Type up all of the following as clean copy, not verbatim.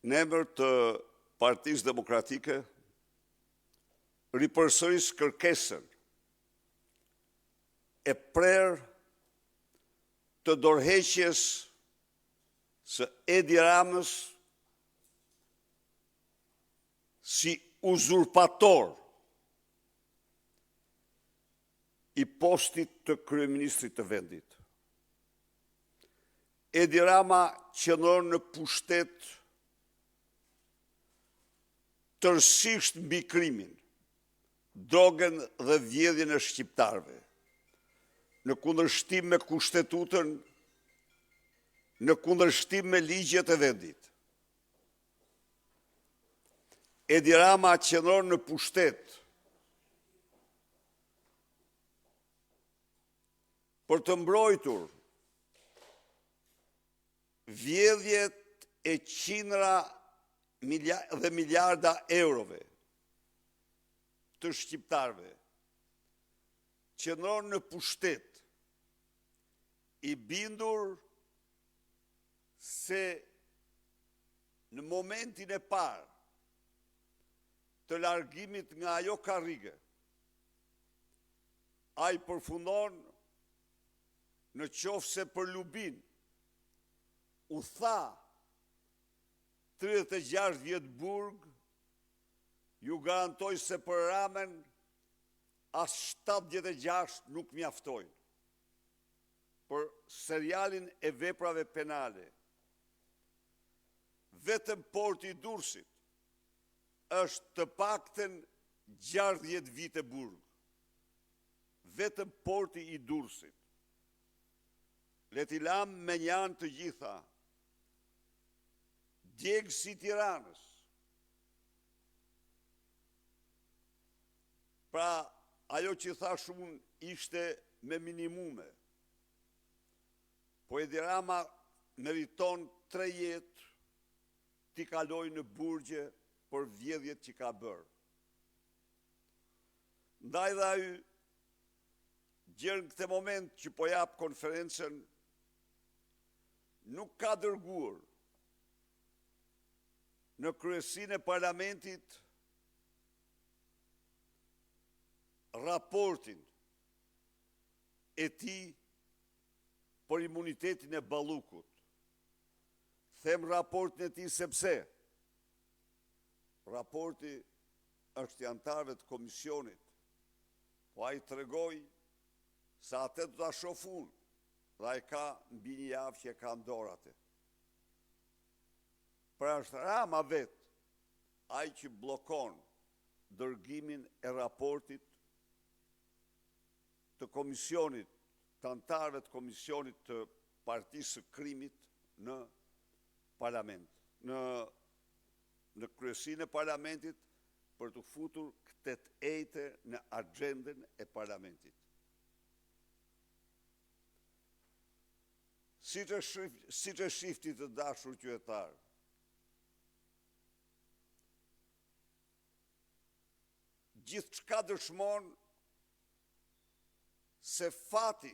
Në emër të Partisë Demokratike, ripërsëris kërkesën e prerë të dorëheqjes së Edi Ramës si uzurpator i postit të kryeministrit të vendit. Edi Rama qëndron në pushtet tërësisht mbi krimin, drogën dhe vjedhjen e shqiptarëve, në kundërshtim me kushtetutën, në kundërshtim me ligjet e vendit. Edi Rama qëndron në pushtet për të mbrojtur vjedhjet e qindra dhe miliarda eurove të shqiptarëve, qëndron në pushtet i bindur se në momentin e parë të largimit nga ajo karrige, ai përfundon në qoftë se për Lubin u tha 36 vjet burg, ju garantoj se për Ramen as 76 nuk mjaftojnë. Për serialin e veprave penale, vetëm porti i Durrësit është të paktën 60 vite burg. Vetëm porti i Durrësit. Le t'i lam me njanë të gjitha, djegë si Tiranës. Pra, ajo që thash unë ishte me minimume. Po Edi Rama meriton 3 jetë t'i kaloj në burgje për vjedhjet që ka bërë. Ndaj dhe ajo gjerë në këtë moment që po jap konferencën, nuk ka dërguar në kryesinë e parlamentit raportin e tij për imunitetin e Ballukut. Them raportin e tij sepse raporti është i antarëve të komisionit, po ai tregoi se atë do ta shoh unë, dhe ai ka mbi 1 javë që ka në dorë. Pra është Rama vetë, ai që bllokon dërgimin e raportit të komisionit, të antarëve të komisionit të Partisë së Krimit në parlament, në kryesinë e parlamentit për të futur këtë ejte në agjendën e parlamentit. Siç e shifti të dashur qytetar, gjithçka dëshmon se fati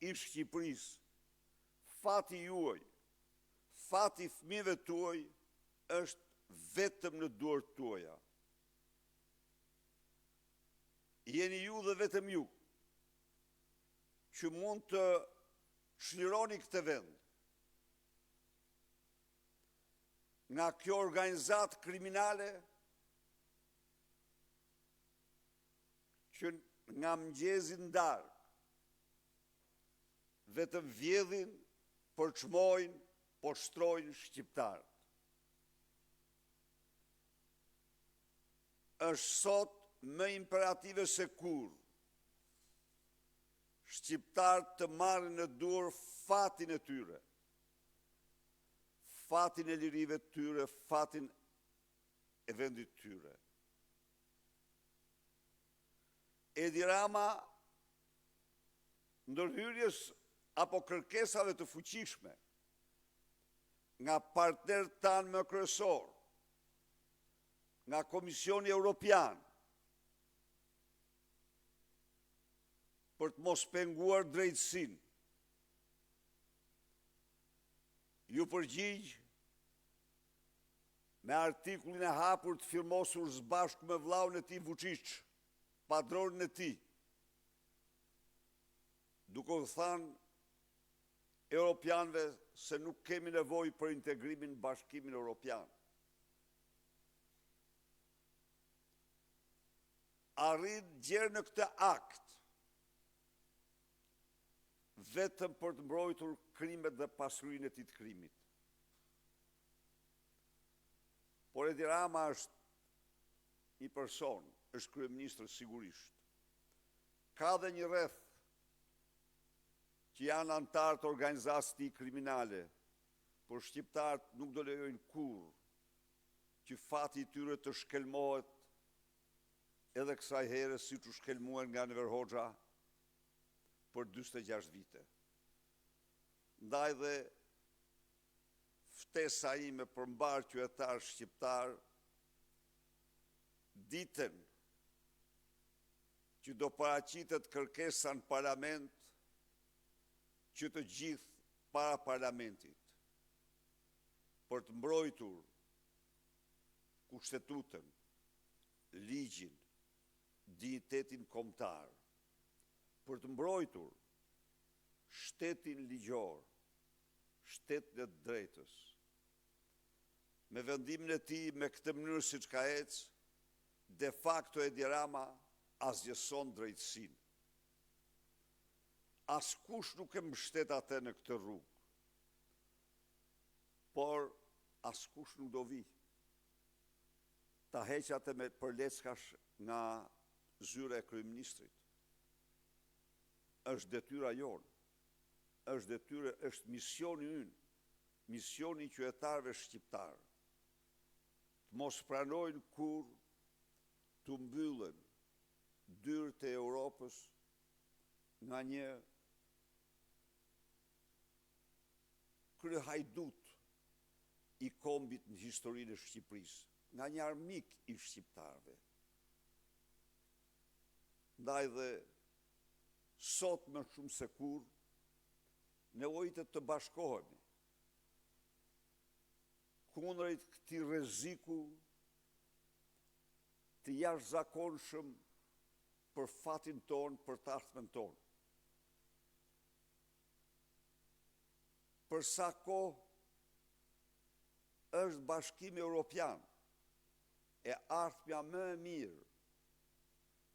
i Shqipërisë, fati juaj, fati fëmijëve tuaj është vetëm në duart tuaja. Jeni ju dhe vetëm ju që mund të çlironi këtë vend nga kjo organizatë kriminale që nga mëngjesi ndarë vetëm vjedhin, përçmojnë, poshtrojnë shqiptarët. Është sot më imperative se kur shqiptarët të marrin në dorë fatin e tyre, fatin e lirive të tyre, fatin e vendit të tyre. Edi Rama, ndërhyrjes apo kërkesave të fuqishme nga partnerët tanë më kryesor, nga Komisioni Evropian, për të mos penguar drejtësinë, ju përgjigj me artikullin e hapur të firmosur së bashku me vllaun e tij Vučić, padronin e tij, duke u thënë europianëve se nuk kemi nevojë për integrimin në Bashkimin Evropian. Arrit gjerë në këtë akt vetëm për të mbrojtur krimet dhe pasurinë e tij të krimit. Por Edi Rama është një person, është kryeministër sigurisht. Ka dhe një rreth që janë antarë të organizatës të kriminale, por shqiptarët nuk do lejojnë kurrë që fati i tyre të shkelmohet edhe kësaj here si që shkelmuar nga Enver Hoxha për 46 vite. Ndaj dhe ftesa ime për mbar qytetar shqiptar, ditën që do paraqitet kërkesa në parlament që të gjithë para parlamentit për të mbrojtur kushtetutën, ligjin, dinjitetin kombëtar, për të mbrojtur shtetin ligjor, shtetin e drejtës. Me vendimin e tij me këtë mënyrë siç ka ecë, de facto Edi Rama asgjëson drejtësinë. Askush nuk e mbështet atë në këtë rrugë, por askush nuk do vi. Ta heq atë me përleckash nga zyra e kryeministrit. Është detyra jonë, është misioni ynë, misioni i qytetarëve shqiptarë. Të mos pranojnë kur të mbyllen dyert e Europës nga një kryehajdut i kombit në historinë e Shqipërisë, nga një armik i shqiptarëve. Ndaj dhe sot më shumë se kur, nevojitet të bashkohemi kundrejt këtij rreziku të jashtëzakonshëm për fatin ton, për të ardhmen ton. Për sa kohë është Bashkimi Evropian e ardhmja më e mirë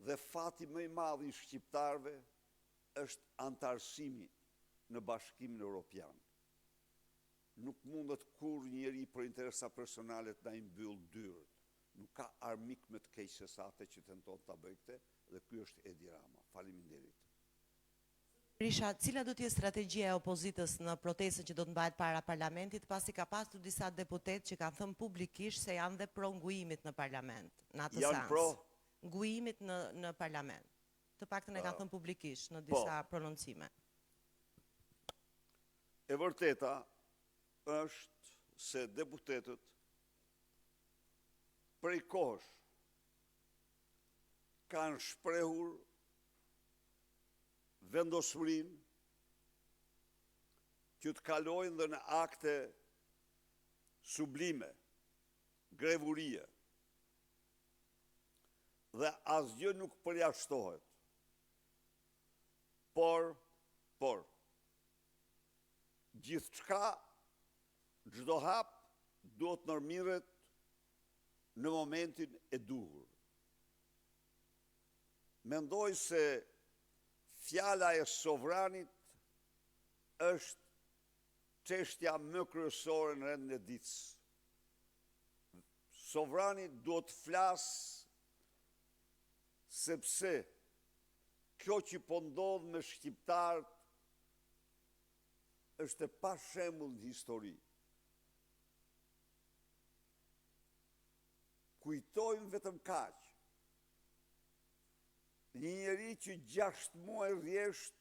dhe fati më i madh i shqiptarëve është antarësimi në Bashkimin Evropian. Nuk mundet kur njeri për interesa personale të na i mbyll dyert. Nuk ka armik më të keq se sa atë që tenton ta bëjë këtë, dhe ky është Edi Rama. Faleminderit. Berisha, cila do të jetë strategjia e opozitës në protestën që do të mbahet para parlamentit, pasi ka pasur disa deputet që kanë thënë publikisht se janë dhe pro ngujimit në parlament, në atë Janë sens. pro? Ngujimit në parlament. Të paktën e kanë thënë publikisht në disa prononcime. E vërteta është se deputetët prej kohësh kanë shprehur vendosurinë që të kalojnë dhe në akte sublime, grevurie, dhe asgjë nuk përjashtohet. Por, gjithçka, çdo hap duhet ndërmirret në momentin e duhur. Mendoj se fjala e sovranit është çështja më kryesore në rendin e ditës. Sovrani duhet të flasë sepse kjo që po ndodh me shqiptarët është e pa shembull në histori. Kujtojmë vetëm kaq. Një njeri që 6 muaj rresht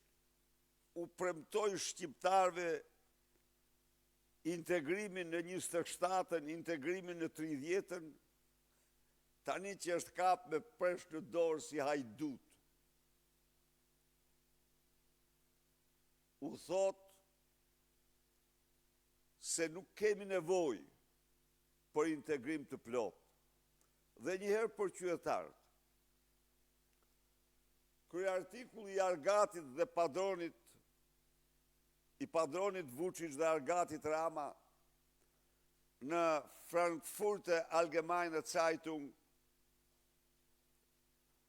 u premtoi shqiptarëve integrimin në 27-ën, integrimin në 30-ën, tani që është kap me presh në dorë si hajdut. U thot se nuk kemi nevojë për integrim të plot. Dhe njëherë për qytetarët. Kryeartikulli i Argatit dhe i padronit Vučić dhe Argatit Rama në Frankfurter Allgemeine Zeitung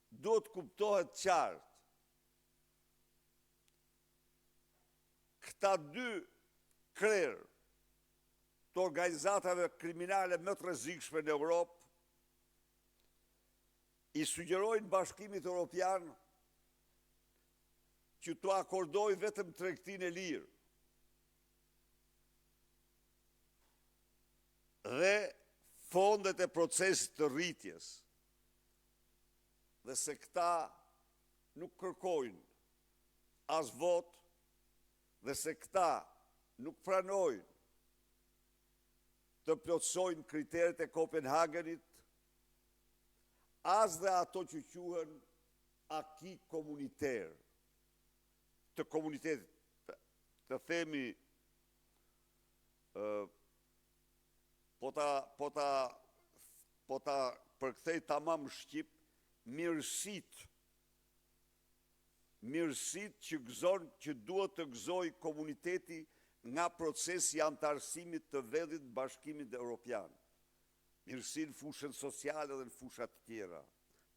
do të kuptohet qartë. Këta dy krerë të organizatave kriminale më të rrezikshme në Europë i sugjerojnë Bashkimit Evropian që të akordoj vetëm tregtinë e lirë dhe fondet e procesit të rritjes, dhe se këta nuk kërkojnë as vot, dhe se këta nuk pranojnë të plotësojnë kriteret e Kopenhagenit, as dhe ato që quhen aki komuniter, të komunitetit, të themi, po ta përkthej tamam shqip, mirësit që duhet të gëzoj komuniteti nga procesi antarësimit të vendit në Bashkimin Evropian. Mirësin fushën sociale dhe në fushat të tjera.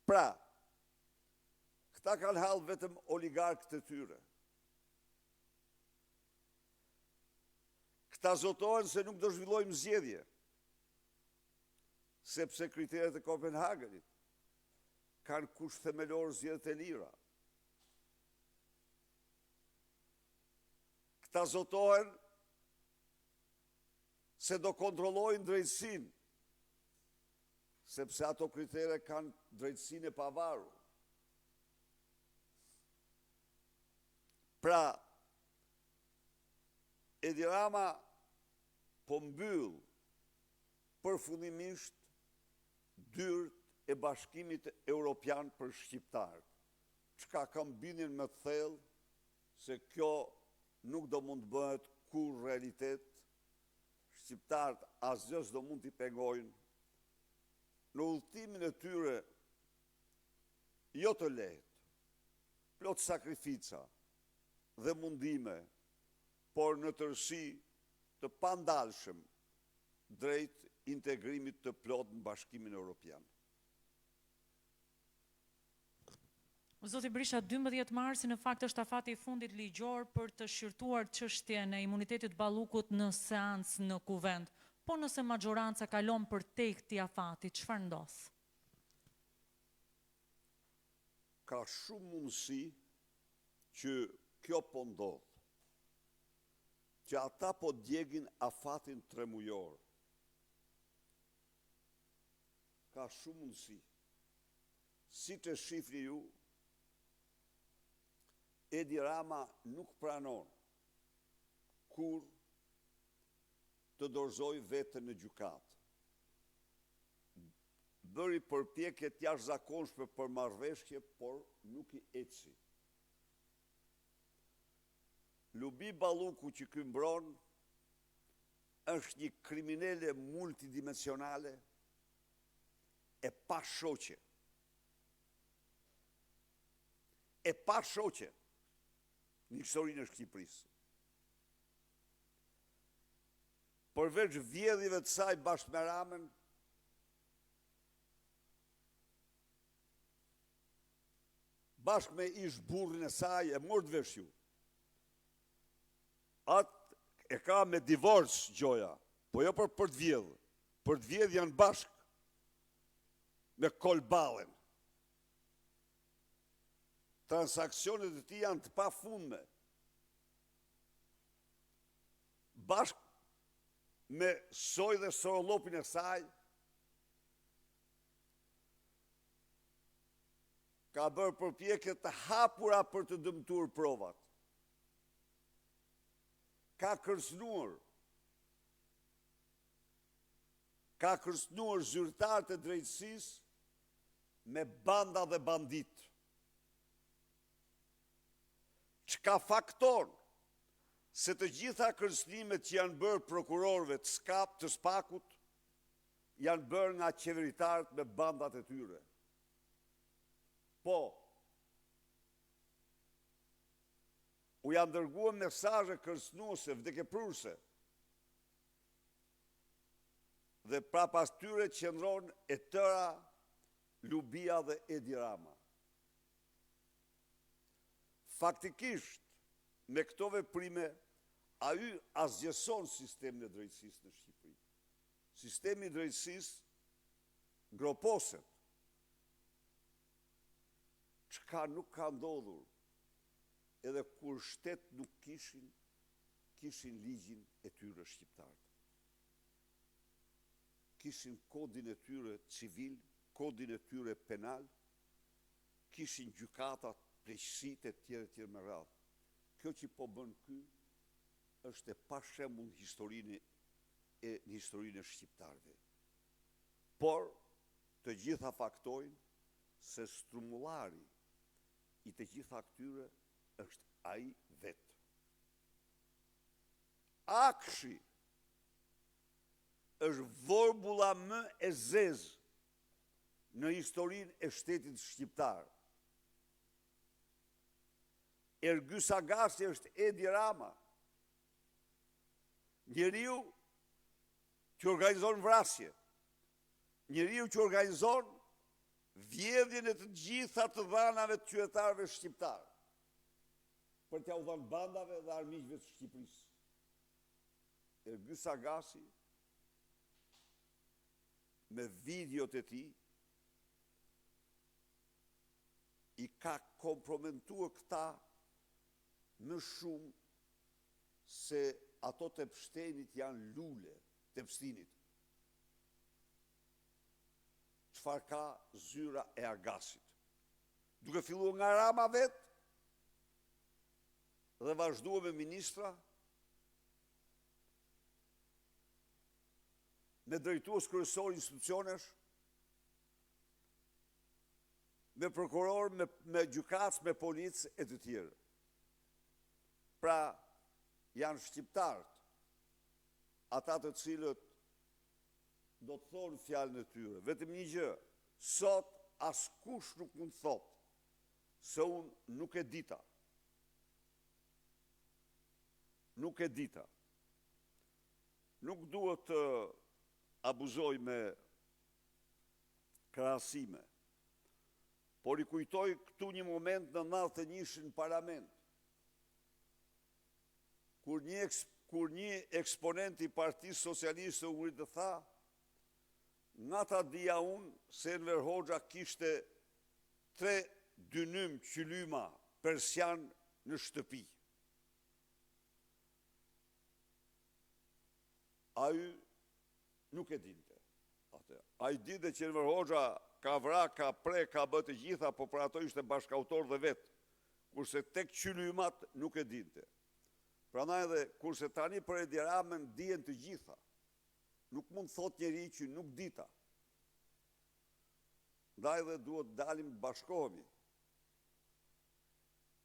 Pra, këta kanë hallë vetëm oligarkët e tyre. Këta zotohen se nuk do zhvillojmë zgjedhje, sepse kriteret e Kopenhagenit kanë kusht themelor zgjedhjet e lira. Këta zotohen se do kontrollojnë drejtësinë, sepse ato kritere kanë drejtësinë e pavarur. Pra, Edi Rama po mbyll përfundimisht dyert e Bashkimit Evropian për shqiptarët, çka kam bindjen me thellë se kjo nuk do mund të bëhet kur realitet, shqiptarët asgjë s'do mund t'i pengojnë në udhëtimin e tyre jo të lehtë, plot sakrifica dhe mundime, por në tërësi të pandalshëm drejt integrimit të plot në Bashkimin Evropian. Zoti Berisha, 12 marsi në fakt është afati i fundit ligjor për të shqyrtuar çështjen e imunitetit Ballukut në seancë në kuvend. Po nëse majoranca kalon përtej këtij afati, çfarë ndos? Ka shumë mundësi që kjo po ndodh, që ata po djegin afatin 3 mujor. Ka shumë mundësi. Si të shifri ju, Edi Rama nuk pranon kur të dorëzoj vetën në gjykatë. Bëri përpjekje të jashtëzakonshme për marrëveshje, por nuk i eci. Lubi Balluku që ky mbron është një kriminale multidimensionale e pa shoqe. E pa shoqe në historinë e Shqipërisë. Përveç vjedhjeve të saj bashkë me Ramën, bashkë me ish burrin e saj, e mor të vesh ju. Atë e ka me divorc gjoja, po jo për të vjedhë. Për të vjedhë janë bashkë me kolballen. Transaksionet e tij janë të pafundme. Bashkë me soj dhe sorolopin e saj, ka bërë përpjekje të hapura për të dëmtuar provat. Ka kërcënuar zyrtarët e drejtësisë me banda dhe bandit. Çka fakton se të gjitha kërcënimet që janë bërë prokurorëve të SKAP, të SPAK-ut, janë bërë nga qeveritarët me bandat e tyre. Po, u janë dërguar mesazhe kërcënuese, vdekjeprurse. Dhe prapas tyre qëndron e tëra Lubia dhe Edi Rama. Faktikisht, me këto veprime, ai asgjëson sistemin e drejtësisë në Shqipëri. Sistemi i drejtësisë groposet. Çka nuk ka ndodhur, edhe kur shtet nuk kishin ligjin e tyre shqiptarët. Kishin kodin e tyre civil, kodin e tyre penal, kishin gjykatat, pleqësitë e tjera me radhë. Kjo që po bën ky është e pashembull në historinë e shqiptarëve. Por të gjitha faktojnë se strumullari i të gjitha këtyre është ai vetë. Akshi është vorbulla më e zezë në historinë e shtetit shqiptar. Ergy Sagasi është Edi Rama, njeriu që organizon vrasje, njeriu që organizon vjedhjen e të gjitha të dhanave të qytetarëve shqiptarë, për t'ia u dhënë bandave dhe armiqve të Shqipërisë. Ergy Sagasi, me videot e tij, i ka komprometuar këta më shumë se ato të Pshtenit janë lule, të Pshtinit. Çfarë ka zyra e Agasit. Duke filluar nga Rama vetë, dhe vazhduar me ministra, me drejtues kryesor institucionesh, me prokuror, me gjykatës, me policë e të tjerë. Pra, janë shqiptarët, ata të cilët do të thonë fjalën e tyre. Vetëm një gjë, sot askush nuk mund të thotë se unë nuk e dita. Nuk e dita. Nuk duhet të abuzoj me krahasime, por i kujtoj këtu një moment në 91 në parlament, kur një eksponent i Partisë Socialiste u ngrit dhe tha, nga ta dija unë se Enver Hoxha kishte 3 dynym qylyma persian në shtëpi. Ai nuk e dinte. Ai dinte që Enver Hoxha ka vra, ka pre, ka bë të gjitha, po për ato ishte bashkautor dhe vetë, kurse tek qylymat nuk e dinte. Prandaj edhe kurse tani për Edi Ramën dihen të gjitha. Nuk mund thot njeri që nuk dita. Ndaj dhe duhet dalim bashkohemi.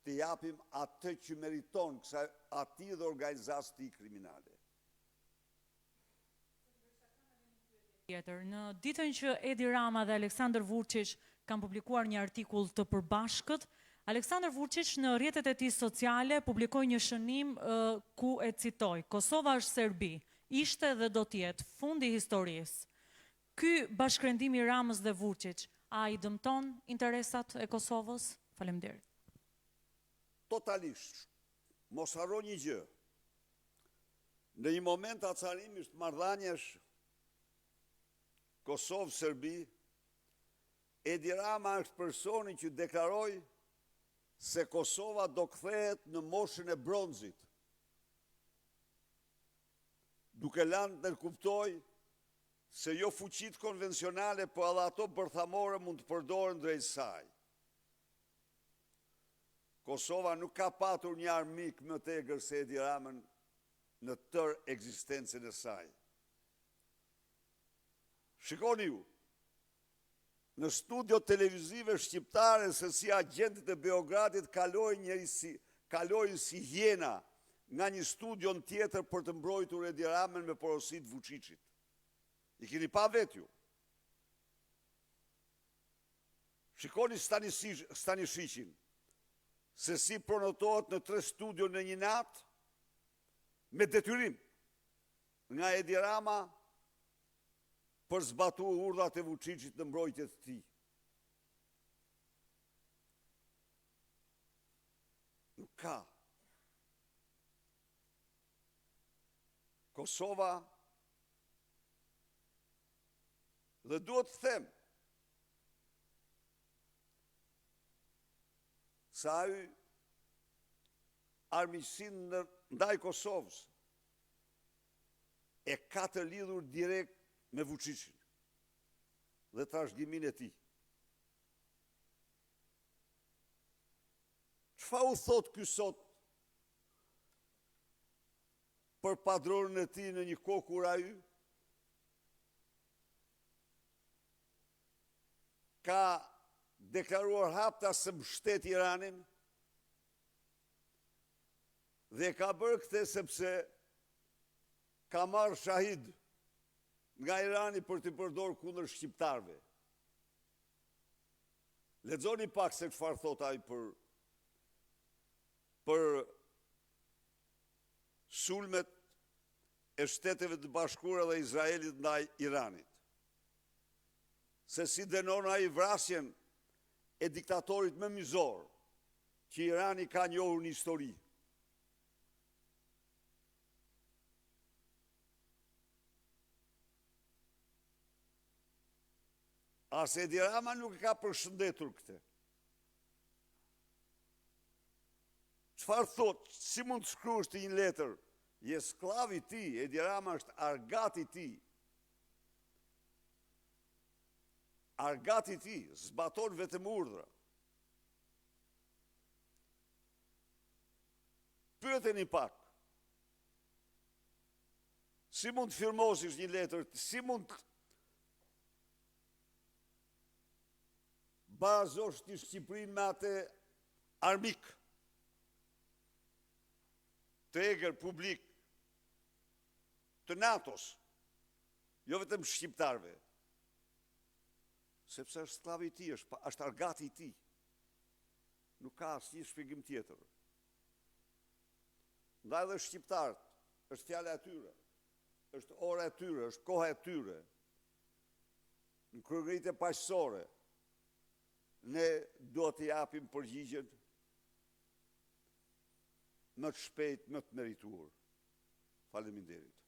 Të japim atë që meriton kësaj ati dhe organizatës ti kriminale. Në ditën që Edi Rama dhe Aleksandar Vučić kanë publikuar një artikull të përbashkët, Aleksandar Vučić në rrjetet e tij sociale publikoi një shënim ku e citoj: Kosova është Serbi, ishte dhe do të jetë fundi i historisë. Ky bashkërendim i Ramës dhe Vučić, a i dëmton interesat e Kosovës? Faleminderit. Totalisht. Mos harro një gjë. Në një moment acarimisht marrëdhënies Kosovë-Serbi, Edi Rama është personi që deklaroi se Kosova do kthehet në moshën e bronzit. Duke lënë të kuptoj se jo fuqitë konvencionale, po edhe ato bërthamore mund të përdoren drejt saj. Kosova nuk ka patur një armik më të egër se Edi Ramën në tërë ekzistencën e saj. Shikoni ju, në studio televizive shqiptare se si agentit e Beogradit kalojnë si hjena nga një studion tjetër për të mbrojtur Edi Ramën me porosit Vučićit. I keni pa vetë ju. Shikoni Stanishiqin, se si pronotohet në 3 studio në një natë, me detyrim nga Edi Rama për zbatu urdhat e Vučićit në mbrojtje të tij. Nuk ka. Kosova, dhe duhet të them, sa ai armiqësinë ndaj Kosovës e ka të lidhur direkt me Vučićin dhe trashëgiminë e tij. Çfarë u thot ky sot për padronën e tij në një kohë kur ai ka deklaruar hapta se mbështet Iranin dhe ka bërë këtë sepse ka marrë shahid nga Irani për të përdorur kundër shqiptarëve. Lexoni pak se çfarë thot ai për sulmet e Shteteve të Bashkuara dhe Izraelit ndaj Iranit. Se si dënon ai vrasjen e diktatorit më mizor që Irani ka njohur në histori. As Edi Rama nuk e ka përshëndetur këtë. Çfarë thot? Si mund të shkruash ti një letër? Je sklav i tij, Edi Rama është argat i tij. Argat i tij, zbaton vetëm urdhra. Pyeteni pak. Si mund të firmosish një letër? Si mund të bazosh ti Shqipërinë me atë armik të egër publik të NATO-s, jo vetëm shqiptarëve, sepse është sklav i tij, është argat i tij. Nuk ka asnjë shpjegim tjetër. Ndaj dhe shqiptarët, është fjala e tyre, është ora e tyre, është koha e tyre. Në kryerëngritje paqësore, ne do t'i japim përgjigjen më të shpejt, më të merituar. Faleminderit.